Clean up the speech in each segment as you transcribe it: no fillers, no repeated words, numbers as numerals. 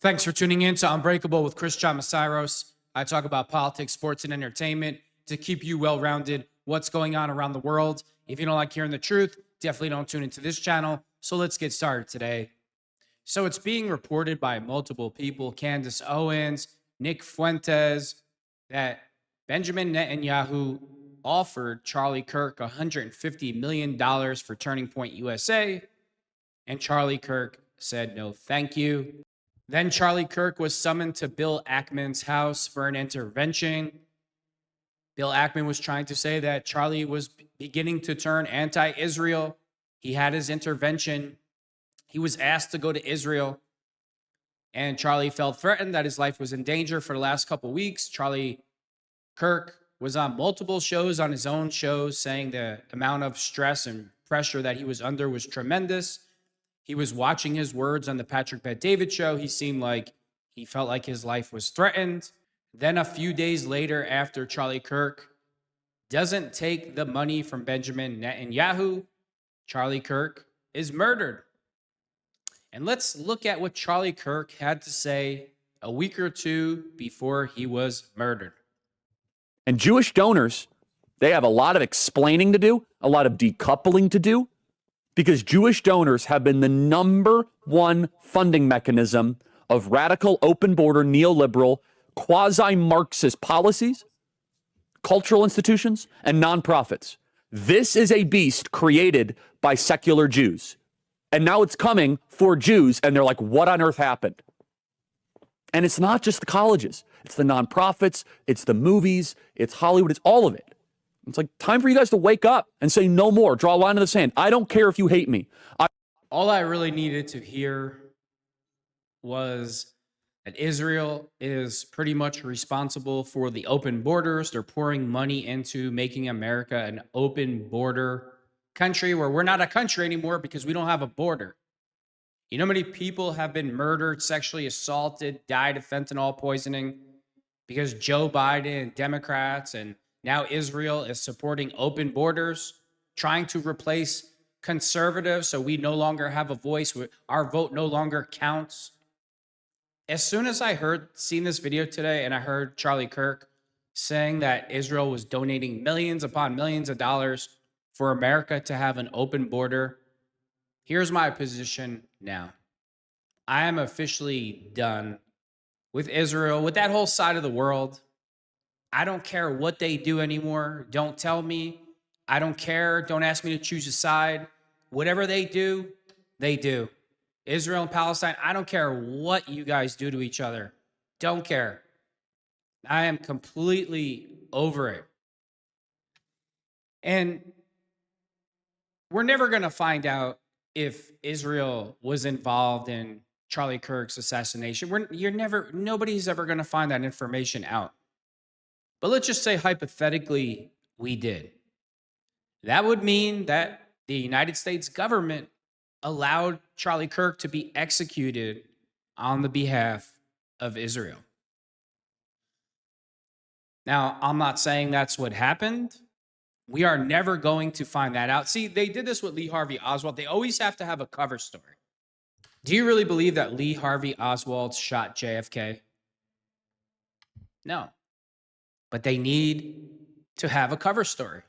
Thanks for tuning in to Unbreakable with Chris'Chamassiros. I talk about politics, sports, and entertainment to keep you well-rounded. What's going on around the world? If you don't like hearing the truth, definitely don't tune into this channel. So let's get started today. So it's being reported by multiple people, Candace Owens, Nick Fuentes, that Benjamin Netanyahu offered Charlie Kirk $150 million for Turning Point USA, and Charlie Kirk said no thank you. Then Charlie Kirk was summoned to Bill Ackman's house for an intervention. Bill Ackman was trying to say that Charlie was beginning to turn anti-Israel. He had his intervention. He was asked to go to Israel, and Charlie felt threatened that his life was in danger for the last couple weeks. Charlie Kirk was on multiple shows, on his own shows, saying the amount of stress and pressure that he was under was tremendous. He was watching his words on the Patrick Bet-David show. He seemed like he felt like his life was threatened. Then a few days later, after Charlie Kirk doesn't take the money from Benjamin Netanyahu, Charlie Kirk is murdered. And let's look at what Charlie Kirk had to say a week or two before he was murdered. And Jewish donors, they have a lot of explaining to do, a lot of decoupling to do, because Jewish donors have been the #1 funding mechanism of radical, open border, neoliberal, quasi-Marxist policies, cultural institutions, and nonprofits. This is a beast created by secular Jews. And now it's coming for Jews, and they're like, what on earth happened? And it's not just the colleges. It's the nonprofits, it's the movies, it's Hollywood, it's all of it. It's like time for you guys to wake up and say no more. Draw a line in the sand. I don't care if you hate me. All I really needed to hear was that Israel is pretty much responsible for the open borders. They're pouring money into making America an open border country where we're not a country anymore because we don't have a border. You know how many people have been murdered, sexually assaulted, died of fentanyl poisoning because Joe Biden and Democrats and now Israel is supporting open borders, trying to replace conservatives so we no longer have a voice, our vote no longer counts. As soon as I seen this video today and I heard Charlie Kirk saying that Israel was donating millions upon millions of dollars for America to have an open border, here's my position now. I am officially done with Israel, with that whole side of the world. I don't care what they do anymore. Don't tell me. I don't care. Don't ask me to choose a side. Whatever they do, they do. Israel and Palestine, I don't care what you guys do to each other. Don't care. I am completely over it. And we're never going to find out if Israel was involved in Charlie Kirk's assassination. Nobody's ever going to find that information out. But let's just say hypothetically we did. That would mean that the United States government allowed Charlie Kirk to be executed on the behalf of Israel. Now, I'm not saying that's what happened. We are never going to find that out. See, they did this with Lee Harvey Oswald. They always have to have a cover story. Do you really believe that Lee Harvey Oswald shot JFK? No. But they need to have a cover story.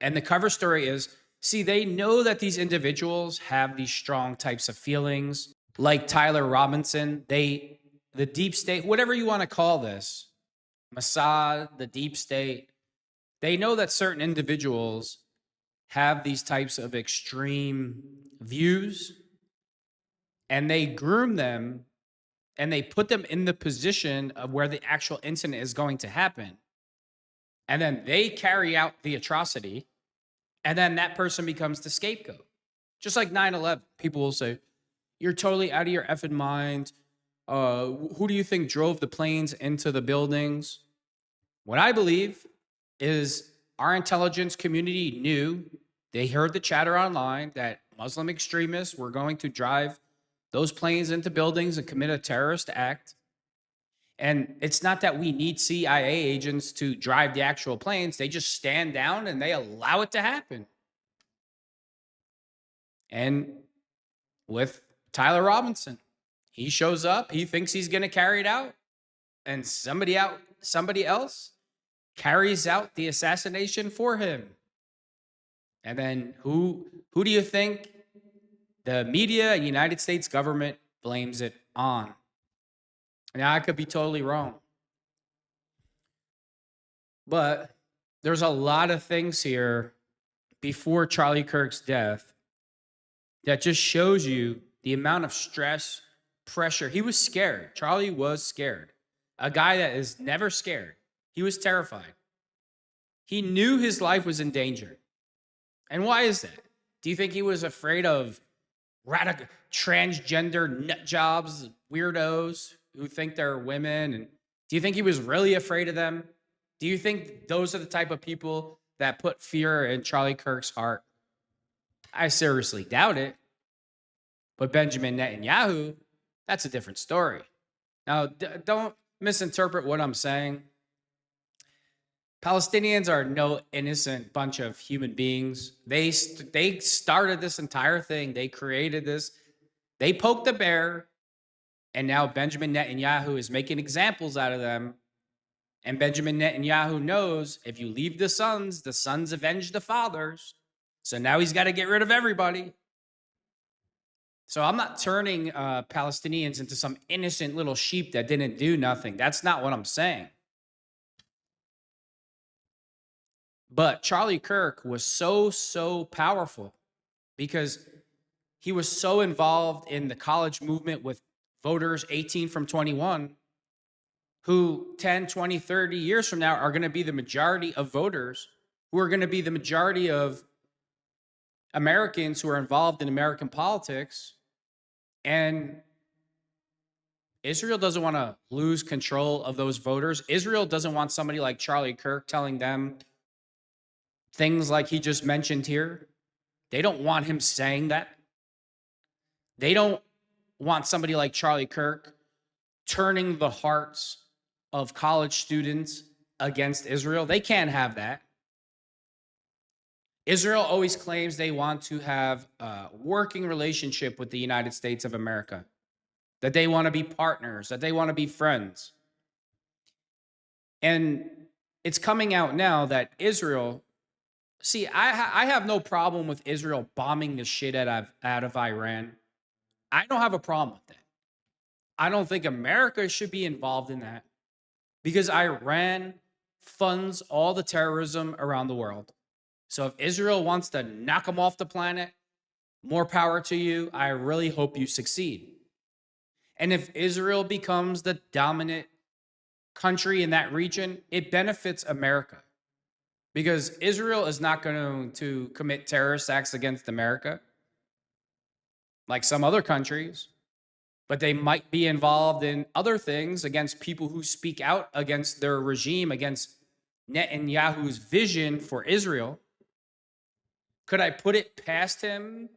And the cover story is, see, they know that these individuals have these strong types of feelings, like Tyler Robinson. The deep state, whatever you want to call this, Mossad, the deep state, they know that certain individuals have these types of extreme views, and they groom them, and they put them in the position of where the actual incident is going to happen. And then they carry out the atrocity, and then that person becomes the scapegoat. Just like 9/11, people will say, you're totally out of your effing mind. Who do you think drove the planes into the buildings? What I believe is our intelligence community knew, they heard the chatter online that Muslim extremists were going to drive those planes into buildings and commit a terrorist act. And it's not that we need CIA agents to drive the actual planes. They just stand down and they allow it to happen. And with Tyler Robinson, He shows up, he thinks he's going to carry it out, and somebody else carries out the assassination for him. And then who do you think the media and United States government blames it on? Now, I could be totally wrong. But there's a lot of things here before Charlie Kirk's death that just shows you the amount of stress, pressure. He was scared. Charlie was scared. A guy that is never scared. He was terrified. He knew his life was in danger. And why is that? Do you think he was afraid of radical transgender nut jobs, weirdos who think they're women? And do you think he was really afraid of them? Do you think those are the type of people that put fear in Charlie Kirk's heart? I seriously doubt it. But Benjamin Netanyahu, that's a different story. Now, don't misinterpret what I'm saying. Palestinians are no innocent bunch of human beings. They started this entire thing. They created this. They poked the bear, and now Benjamin Netanyahu is making examples out of them. And Benjamin Netanyahu knows if you leave the sons avenge the fathers. So now he's got to get rid of everybody. So I'm not turning Palestinians into some innocent little sheep that didn't do nothing. That's not what I'm saying. But Charlie Kirk was so powerful because he was so involved in the college movement with voters 18 from 21 who 10, 20, 30 years from now are going to be the majority of voters, who are going to be the majority of Americans who are involved in American politics. And Israel doesn't want to lose control of those voters. Israel doesn't want somebody like Charlie Kirk telling them things like he just mentioned here. They don't want him saying that. They don't want somebody like Charlie Kirk turning the hearts of college students against Israel. They can't have that. Israel always claims they want to have a working relationship with the United States of America, that they want to be partners, that they want to be friends. And it's coming out now that Israel, see, I have no problem with Israel bombing the shit out of Iran. I don't have a problem with that. I don't think America should be involved in that because Iran funds all the terrorism around the world. So if Israel wants to knock them off the planet, more power to you. I really hope you succeed. And if Israel becomes the dominant country in that region, it benefits America because Israel is not going to commit terrorist acts against America like some other countries, but they might be involved in other things against people who speak out against their regime, against Netanyahu's vision for Israel. Could I put it past him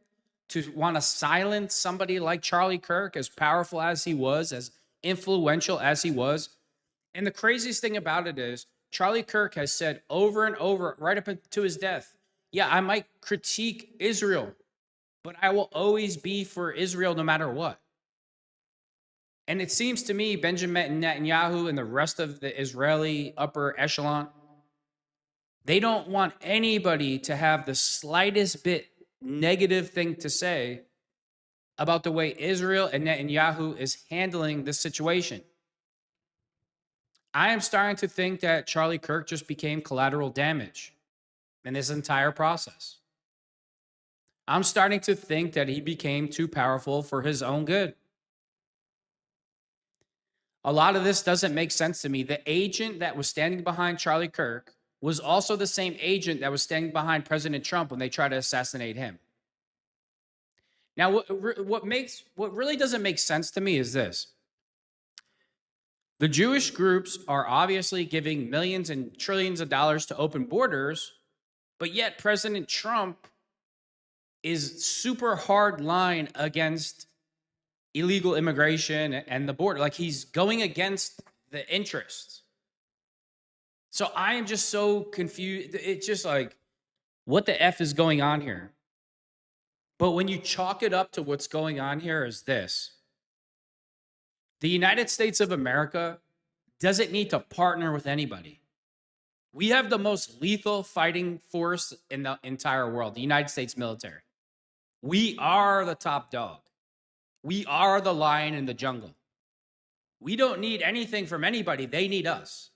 to want to silence somebody like Charlie Kirk, as powerful as he was, as influential as he was? And the craziest thing about it is Charlie Kirk has said over and over, right up to his death, yeah, I might critique Israel, but I will always be for Israel no matter what. And it seems to me Benjamin Netanyahu and the rest of the Israeli upper echelon, they don't want anybody to have the slightest bit negative thing to say about the way Israel and Netanyahu is handling this situation. I am starting to think that Charlie Kirk just became collateral damage in this entire process. I'm starting to think that he became too powerful for his own good. A lot of this doesn't make sense to me. The agent that was standing behind Charlie Kirk was also the same agent that was standing behind President Trump when they tried to assassinate him. Now, what really doesn't make sense to me is this. The Jewish groups are obviously giving millions and trillions of dollars to open borders, but yet President Trump is super hard line against illegal immigration and the border. Like, he's going against the interests. So I am just so confused. It's just like, what the F is going on here? But when you chalk it up to what's going on here is this. The United States of America doesn't need to partner with anybody. We have the most lethal fighting force in the entire world, the United States military. We are the top dog. We are the lion in the jungle. We don't need anything from anybody. They need us.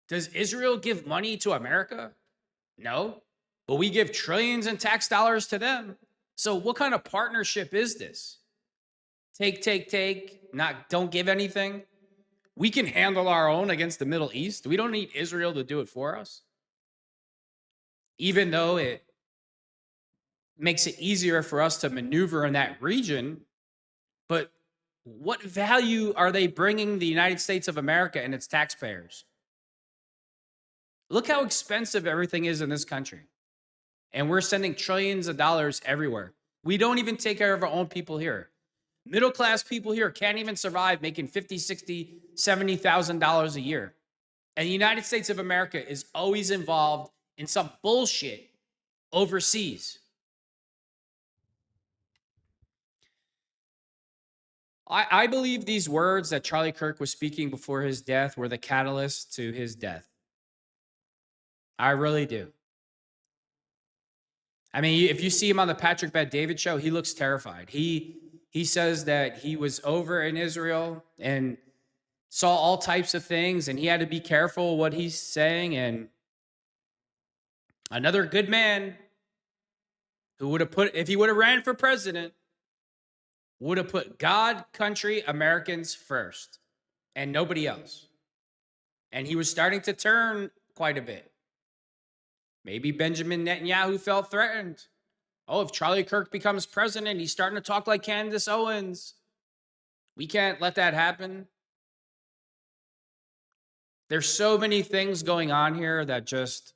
Does Israel give money to America? No, but we give trillions in tax dollars to them. So what kind of partnership is this? Take, don't give anything. We can handle our own against the Middle East. We don't need Israel to do it for us. Even though it makes it easier for us to maneuver in that region, but what value are they bringing the United States of America and its taxpayers? Look how expensive everything is in this country. And we're sending trillions of dollars everywhere. We don't even take care of our own people here. Middle class people here can't even survive making $50,000, $60,000, $70,000 a year. And the United States of America is always involved in some bullshit overseas. I believe these words that Charlie Kirk was speaking before his death were the catalyst to his death. I really do. I mean, if you see him on the Patrick Bet-David show, he looks terrified. He says that he was over in Israel and saw all types of things, and he had to be careful what he's saying. And another good man who would have if he would have ran for president, would have put God, country, Americans first and nobody else. And he was starting to turn quite a bit. Maybe Benjamin Netanyahu felt threatened. Oh, if Charlie Kirk becomes president, he's starting to talk like Candace Owens. We can't let that happen. There's so many things going on here that just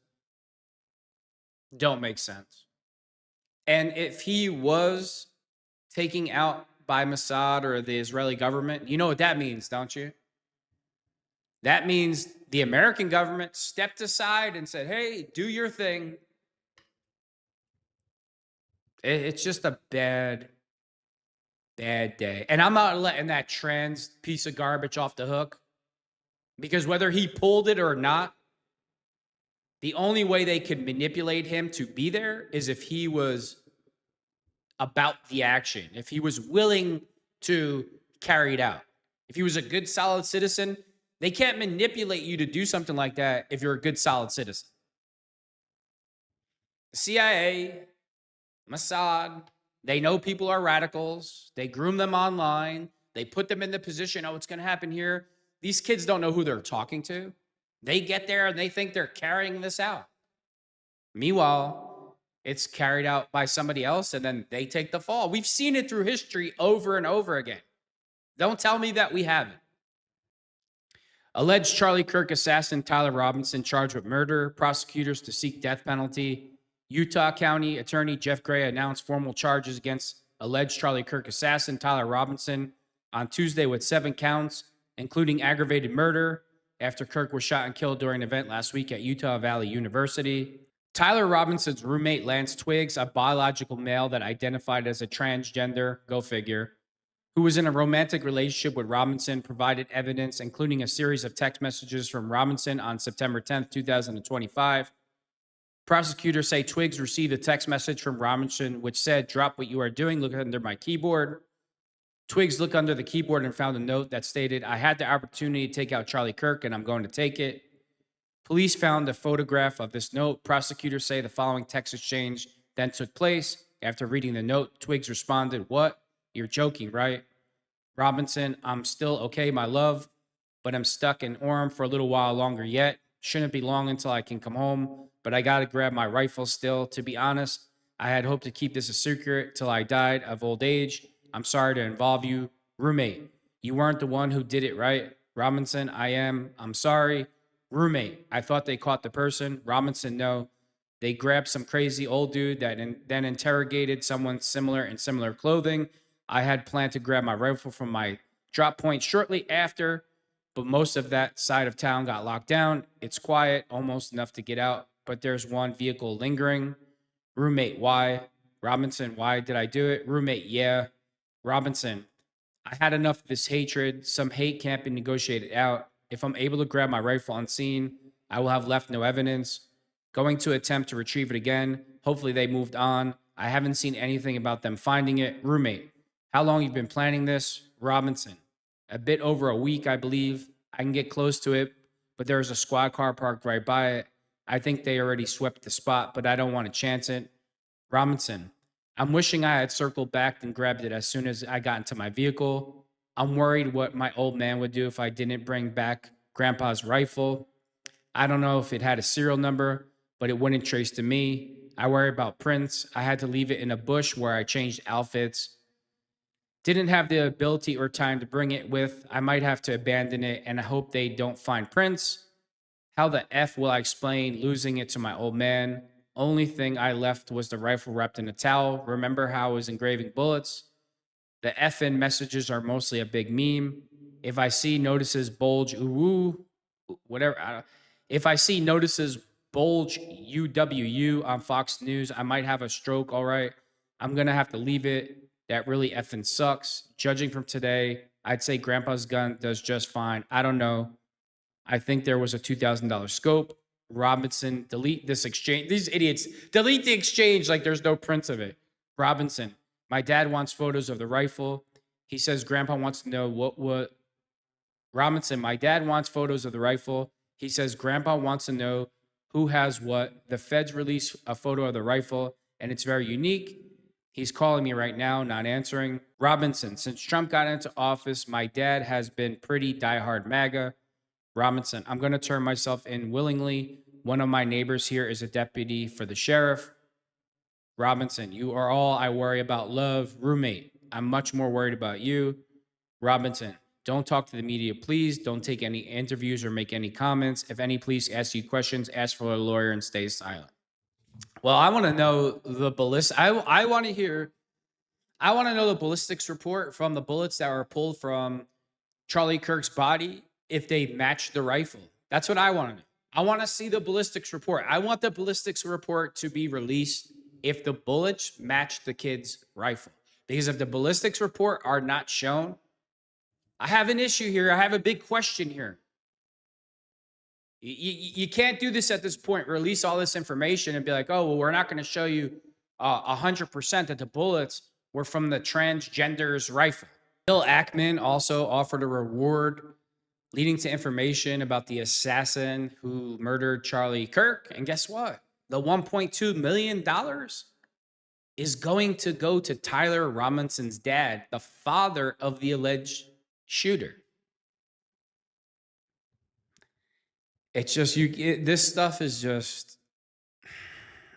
don't make sense. And if he was taken out by Mossad or the Israeli government, you know what that means, don't you? That means the American government stepped aside and said, hey, do your thing. It's just a bad day. And I'm not letting that trans piece of garbage off the hook, because whether he pulled it or not, the only way they could manipulate him to be there is if he was about the action, if he was willing to carry it out. If he was a good, solid citizen, they can't manipulate you to do something like that if you're a good, solid citizen. The CIA, Mossad, they know people are radicals. They groom them online. They put them in the position, oh, it's going to happen here. These kids don't know who they're talking to. They get there and they think they're carrying this out. Meanwhile, it's carried out by somebody else, and then they take the fall. We've seen it through history over and over again. Don't tell me that we haven't. Alleged Charlie Kirk assassin Tyler Robinson charged with murder. Prosecutors to seek death penalty. Utah County Attorney Jeff Gray announced formal charges against alleged Charlie Kirk assassin Tyler Robinson on Tuesday with 7 counts, including aggravated murder, after Kirk was shot and killed during an event last week at Utah Valley University. Tyler Robinson's roommate, Lance Twiggs, a biological male that identified as a transgender, go figure, who was in a romantic relationship with Robinson, provided evidence, including a series of text messages from Robinson on September 10th, 2025. Prosecutors say Twiggs received a text message from Robinson which said, "Drop what you are doing, look under my keyboard." Twiggs looked under the keyboard and found a note that stated, "I had the opportunity to take out Charlie Kirk and I'm going to take it." Police found a photograph of this note. Prosecutors say the following text exchange then took place. After reading the note, Twiggs responded, "What? You're joking, right? Robinson, I'm still okay, my love, but I'm stuck in Orem for a little while longer yet. Shouldn't be long until I can come home, but I got to grab my rifle still. To be honest, I had hoped to keep this a secret till I died of old age. I'm sorry to involve you. Roommate, you weren't the one who did it, right? Robinson, I am. I'm sorry. Roommate, I thought they caught the person. Robinson, no. They grabbed some crazy old dude that then interrogated someone similar in similar clothing. I had planned to grab my rifle from my drop point shortly after, but most of that side of town got locked down. It's quiet, almost enough to get out, but there's one vehicle lingering. Roommate, why? Robinson, why did I do it? Roommate, yeah. Robinson, I had enough of this hatred. Some hate can't be negotiated out. If I'm able to grab my rifle unseen, I will have left no evidence. Going to attempt to retrieve it again. Hopefully they moved on. I haven't seen anything about them finding it. Roommate, how long you've been planning this? Robinson, a bit over a week, I believe. I can get close to it, but there's a squad car parked right by it. I think they already swept the spot, but I don't want to chance it. Robinson, I'm wishing I had circled back and grabbed it as soon as I got into my vehicle. I'm worried what my old man would do if I didn't bring back Grandpa's rifle. I don't know if it had a serial number, but it wouldn't trace to me. I worry about prints. I had to leave it in a bush where I changed outfits. Didn't have the ability or time to bring it with. I might have to abandon it, and I hope they don't find prints. How the F will I explain losing it to my old man? Only thing I left was the rifle wrapped in a towel. Remember how I was engraving bullets? The FN messages are mostly a big meme. If I see notices bulge, ooh, whatever. If I see notices bulge UWU on Fox News, I might have a stroke. All right. I'm going to have to leave it. That really effing sucks. Judging from today, I'd say Grandpa's gun does just fine. I don't know. I think there was a $2,000 scope. Robinson, delete this exchange. These idiots, delete the exchange like there's no prints of it. Robinson, my dad wants photos of the rifle. He says Grandpa wants to know what. Robinson, my dad wants photos of the rifle. He says Grandpa wants to know who has what. The feds release a photo of the rifle, and it's very unique. He's calling me right now, not answering. Robinson, since Trump got into office, my dad has been pretty diehard MAGA. Robinson, I'm going to turn myself in willingly. One of my neighbors here is a deputy for the sheriff. Robinson, you are all I worry about. Love. Roommate, I'm much more worried about you. Robinson, don't talk to the media, please. Don't take any interviews or make any comments. If any police ask you questions, ask for a lawyer and stay silent. Well, I want to know the ballistics. I want to know the ballistics report from the bullets that were pulled from Charlie Kirk's body, if they match the rifle. That's what I want to know. I want to see the ballistics report. I want the ballistics report to be released if the bullets match the kid's rifle. Because if the ballistics report are not shown, I have an issue here. I have a big question here. You can't do this at this point. Release all this information and be like, oh, well, we're not going to show you 100% that the bullets were from the transgender's rifle. Bill Ackman also offered a reward leading to information about the assassin who murdered Charlie Kirk. And guess what? The $1.2 million is going to go to Tyler Robinson's dad, the father of the alleged shooter. It's just, this stuff is just,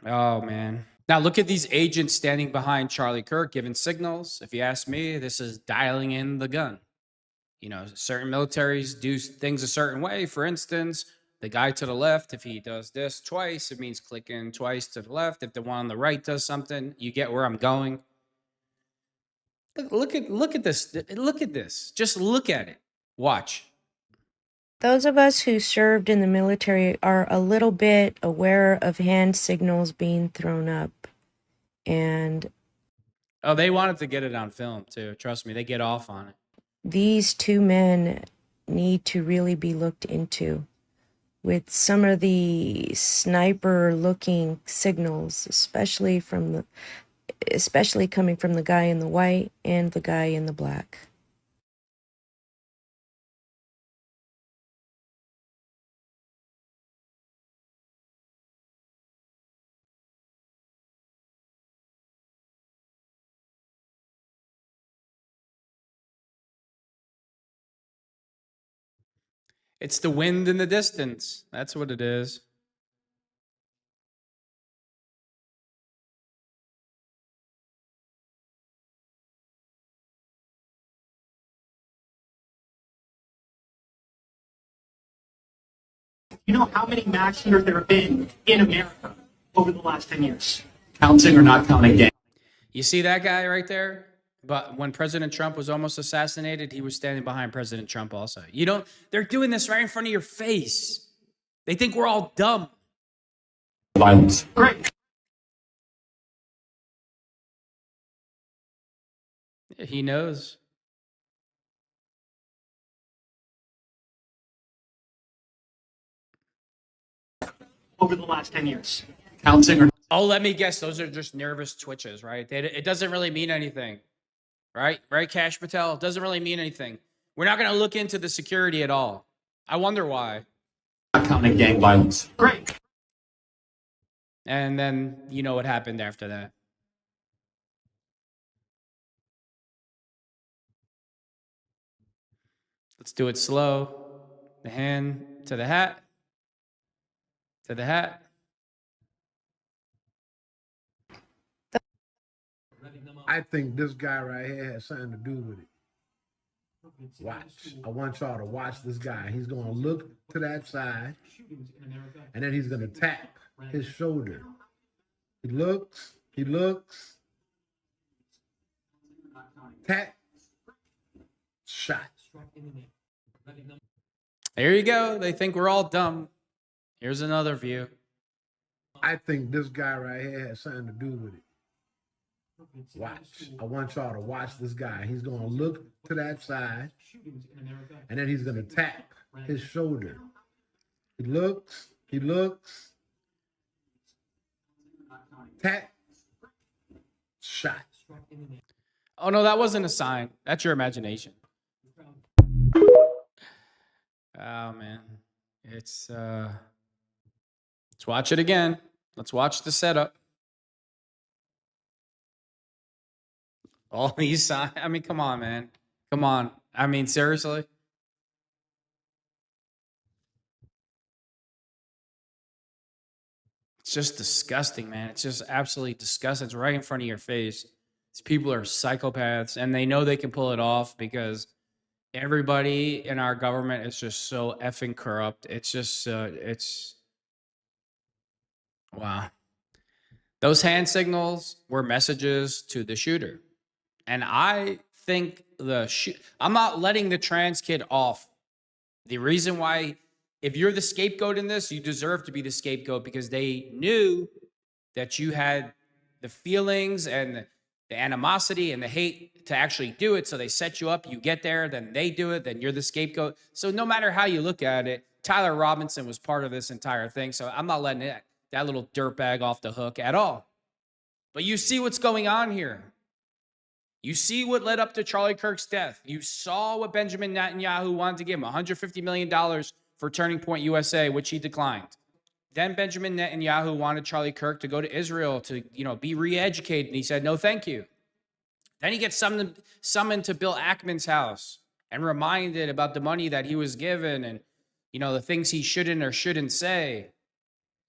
oh man. Now look at these agents standing behind Charlie Kirk giving signals. If you ask me, this is dialing in the gun. You know, certain militaries do things a certain way. For instance, the guy to the left, if he does this twice, it means clicking twice to the left. If the one on the right does something, you get where I'm going. Look at this. Look at this. Just look at it. Watch. Those of us who served in the military are a little bit aware of hand signals being thrown up. And oh, they wanted to get it on film too. Trust me, they get off on it. These two men need to really be looked into with some of the sniper looking signals, especially coming from the guy in the white and the guy in the black. It's the wind in the distance. That's what it is. You know how many mass shooters there have been in America over the last 10 years? Counting or not counting gang. You see that guy right there? But when President Trump was almost assassinated, he was standing behind President Trump also. They're doing this right in front of your face. They think we're all dumb. Violence. Great. He knows. over the last 10 years? Counting or Oh, let me guess. Those are just nervous twitches, right? It doesn't really mean anything, right? Right, Cash Patel? It doesn't really mean anything. We're not going to look into the security at all. I wonder why. not counting gang violence. great. And then you know what happened after that. Let's do it slow. The hand to the hat. To the hat. I think this guy right here has something to do with it. Watch. I want y'all to watch this guy. He's going to look to that side, and then he's going to tap his shoulder. He looks, tap, shot. There you go. They think we're all dumb. Here's another view. I think this guy right here has something to do with it. Watch. I want y'all to watch this guy. He's going to look to that side, and then he's going to tap his shoulder. He looks, tap, shot. Oh, no, that wasn't a sign. That's your imagination. Oh, man. Let's watch it again. Let's watch the setup. All these signs. I mean, come on, man. Come on. I mean, seriously. It's just disgusting, man. It's just absolutely disgusting. It's right in front of your face. These people are psychopaths, and they know they can pull it off because everybody in our government is just so effing corrupt. It's just, wow. Those hand signals were messages to the shooter. And I think I'm not letting the trans kid off. The reason why, if you're the scapegoat in this, you deserve to be the scapegoat because they knew that you had the feelings and the animosity and the hate to actually do it. So they set you up, you get there, then they do it, then you're the scapegoat. So no matter how you look at it, Tyler Robinson was part of this entire thing. So I'm not letting that little dirtbag off the hook at all. But you see what's going on here. You see what led up to Charlie Kirk's death. You saw what Benjamin Netanyahu wanted to give him, $150 million for Turning Point USA, which he declined. Then Benjamin Netanyahu wanted Charlie Kirk to go to Israel to, be re-educated, and he said, no, thank you. Then he gets summoned to Bill Ackman's house and reminded about the money that he was given and, the things he shouldn't or shouldn't say.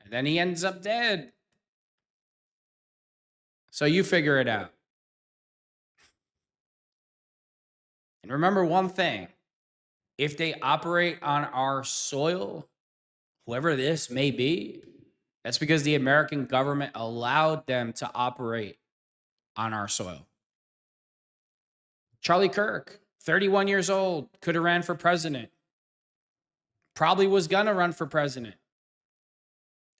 And then he ends up dead. So you figure it out. And remember one thing, if they operate on our soil, whoever this may be, that's because the American government allowed them to operate on our soil. Charlie Kirk, 31 years old, could have ran for president. Probably was going to run for president.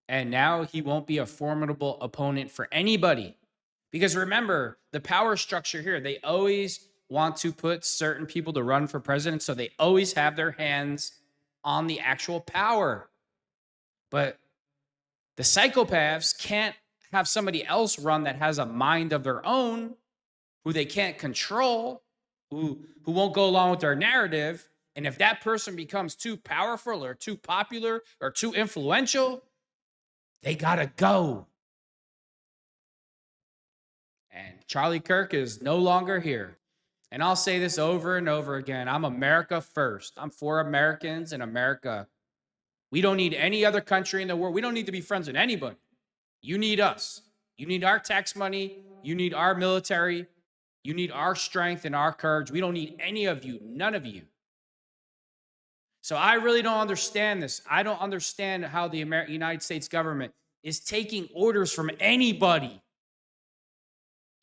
And now he won't be a formidable opponent for anybody. Because remember, the power structure here, they always want to put certain people to run for president, so they always have their hands on the actual power. But the psychopaths can't have somebody else run that has a mind of their own, who they can't control, who won't go along with their narrative. And if that person becomes too powerful or too popular or too influential, they gotta go. And Charlie Kirk is no longer here. And I'll say this over and over again. I'm America first. I'm for Americans and America. We don't need any other country in the world. We don't need to be friends with anybody. You need us. You need our tax money. You need our military. You need our strength and our courage. We don't need any of you, none of you. So I really don't understand this. I don't understand how the United States government is taking orders from anybody.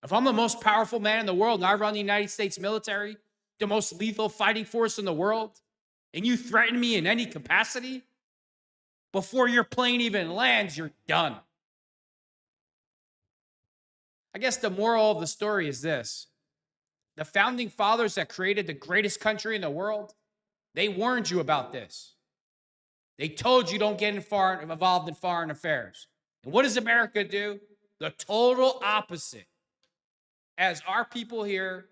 If I'm the most powerful man in the world and I run the United States military, the most lethal fighting force in the world, and you threaten me in any capacity, before your plane even lands, you're done. I guess the moral of the story is this. The founding fathers that created the greatest country in the world, they warned you about this. They told you don't get involved in foreign affairs. And what does America do? The total opposite. As our people here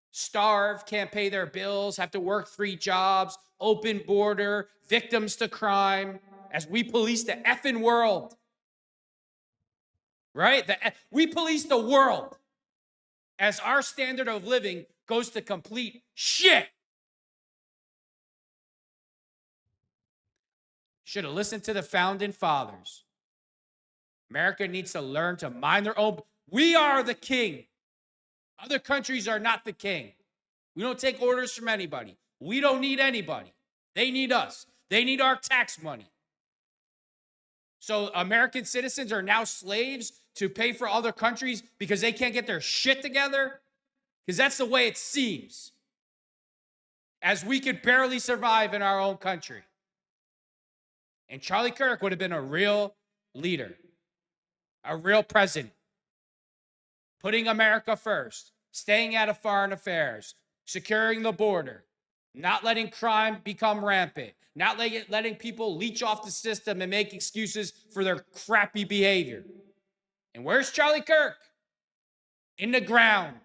starve, can't pay their bills, have to work 3 jobs, open border, victims to crime, as we police the effing world. Right? We police the world as our standard of living goes to complete shit. Should have listened to the founding fathers. America needs to learn to mind their own. We are the king. Other countries are not the king. We don't take orders from anybody. We don't need anybody. They need us. They need our tax money. So American citizens are now slaves to pay for other countries because they can't get their shit together? Because that's the way it seems. As we could barely survive in our own country. And Charlie Kirk would have been a real leader, a real president, putting America first, staying out of foreign affairs, securing the border, not letting crime become rampant, not letting people leech off the system and make excuses for their crappy behavior. And where's Charlie Kirk? In the ground.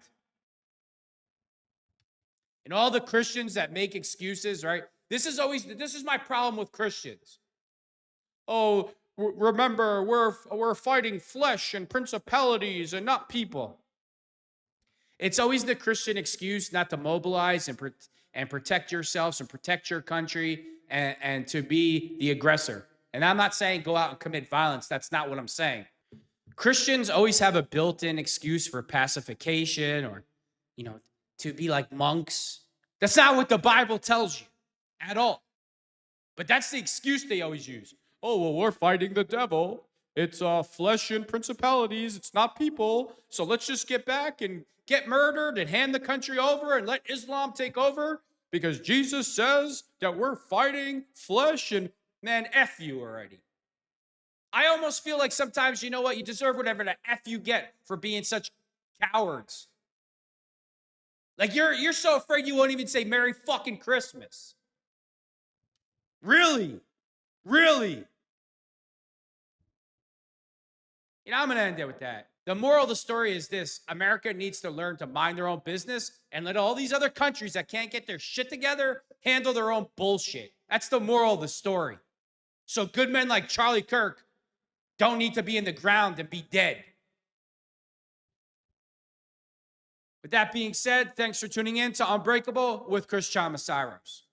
And all the Christians that make excuses, right? This is my problem with Christians. Oh, remember, we're fighting flesh and principalities and not people. It's always the Christian excuse not to mobilize and protect yourselves and protect your country and to be the aggressor. And I'm not saying go out and commit violence. That's not what I'm saying. Christians always have a built-in excuse for pacification or, to be like monks. That's not what the Bible tells you at all. But that's the excuse they always use. Oh, well, we're fighting the devil. It's flesh and principalities. It's not people. So let's just get back and get murdered and hand the country over and let Islam take over because Jesus says that we're fighting flesh and, man, F you already. I almost feel like sometimes, you know what? You deserve whatever the F you get for being such cowards. Like you're so afraid you won't even say Merry fucking Christmas. Really? Really? I'm going to end it with that. The moral of the story is this. America needs to learn to mind their own business and let all these other countries that can't get their shit together handle their own bullshit. That's the moral of the story. So good men like Charlie Kirk don't need to be in the ground and be dead. With that being said, thanks for tuning in to Unbreakable with Chris Chamasiros.